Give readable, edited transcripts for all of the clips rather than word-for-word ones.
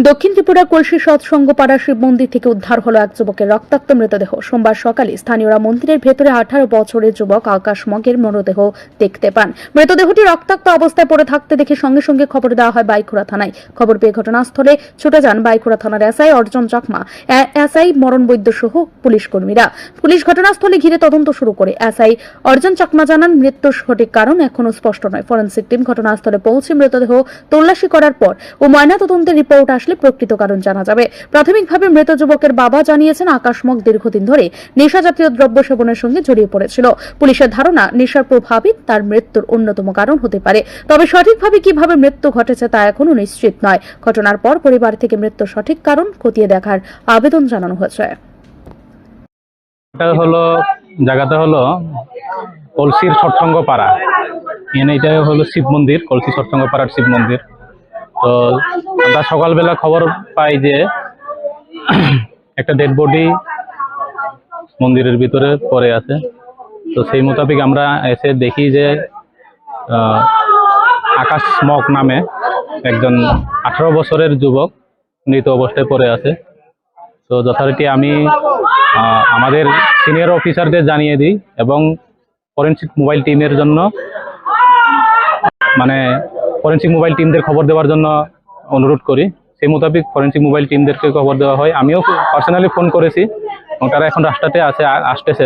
দক্ষিণ ত্রিপুরার কলসি সৎসঙ্গ পাড়া শিব মন্দির থেকে উদ্ধার হলো এক যুবকের রক্তাক্ত মৃতদেহ। সোমবার সকালে স্থানীয়রা মন্দিরের ভেতরে 18 বছরের যুবক আকাশ মগের মৃতদেহ দেখতে পান। মৃতদেহটি রক্তাক্ত অবস্থায় পড়ে থাকতে দেখে সঙ্গে সঙ্গে খবর দেওয়া হয় বাইখুড়া থানায়। খবর পেয়ে ঘটনাস্থলে ছুটে যান বাইখুড়া থানার এসআই অর্জন চাকমা, এসআই মরণ বৈদ্য সহ পুলিশ কর্মীরা। পুলিশ ঘটনাস্থলে ঘিরে তদন্ত শুরু করে। এসআই অর্জন চাকমা জানান, মৃত্যুর সঠিক কারণ এখনো স্পষ্ট নয়। ফরেনসিক টিম ঘটনাস্থলে পৌঁছে মৃতদেহ তল্লাশি করার পর ও ময়নাতদন্তের রিপোর্ট আসলে প্রকৃত কারণ জানা যাবে। প্রাথমিকভাবে মৃত যুবকের বাবা জানিয়েছেন, আকাশমগ দীর্ঘদিন ধরে নেশাজাতীয় দ্রব্য সেবনের সঙ্গে জড়িয়ে পড়েছিল। পুলিশের ধারণা, নেশার প্রভাবই তার মৃত্যুর অন্যতম কারণ হতে পারে। তবে সঠিকভাবে কিভাবে মৃত্যু ঘটেছে তা এখনো নিশ্চিত নয়। ঘটনার পর পরিবার থেকে মৃত্যুর সঠিক কারণ খতিয়ে দেখার আবেদন জানানো হয়েছে। জায়গাটা হলো কলসির সৎসঙ্গ পাড়া। এটা হলো শিব মন্দির, কলসি সৎসঙ্গ পাড়ার শিব মন্দির। তো আমরা সকালবেলা খবর পাই যে একটা ডেড বডি মন্দিরের ভিতরে পড়ে আছে। তো সেই মোতাবেক আমরা এসে দেখি যে আকাশ মগ নামে একজন 18 বছরের যুবক মৃত অবস্থায় পড়ে আছে। তো যথারীতি আমি আমাদের সিনিয়র অফিসারদের জানিয়ে দিই এবং ফরেনসিক মোবাইল টিমের জন্য ফরেনসিক মোবাইল টিমদের খবর দেওয়ার জন্য অনুরোধ করি। সেই মোতাবেক ফরেনসিক মোবাইল টিমদেরকে খবর দেওয়া হয়। আমিও পার্সোনালি ফোন করেছি এবং তারা এখন রাস্তাতে আসতেছে।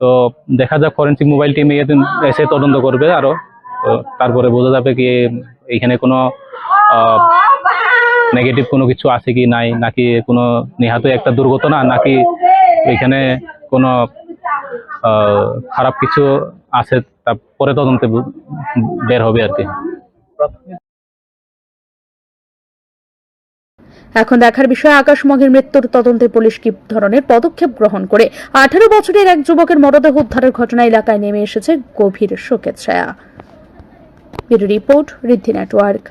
তো দেখা যাক, ফরেনসিক মোবাইল টিম এসে তদন্ত করবে আরো। তারপরে বোঝা যাবে কি এখানে কোনো নেগেটিভ কোনো কিছু আছে কি নাই, নাকি কোনো নিহত একটা দুর্ঘটনা, নাকি এখানে কোনো খারাপ কিছু আছে, তারপরে তদন্তে বের হবে আর কি। এখন দেখার বিষয়, আকাশ মগের মৃত্যুর তদন্তে পুলিশ কি ধরনের পদক্ষেপ গ্রহণ করে। 18 বছরের এক যুবকের মরদেহ উদ্ধারের ঘটনা এলাকায় নেমে এসেছে গভীর শোকের ছায়া। ব্যুরো রিপোর্ট, ঋদ্ধি নেটওয়ার্ক।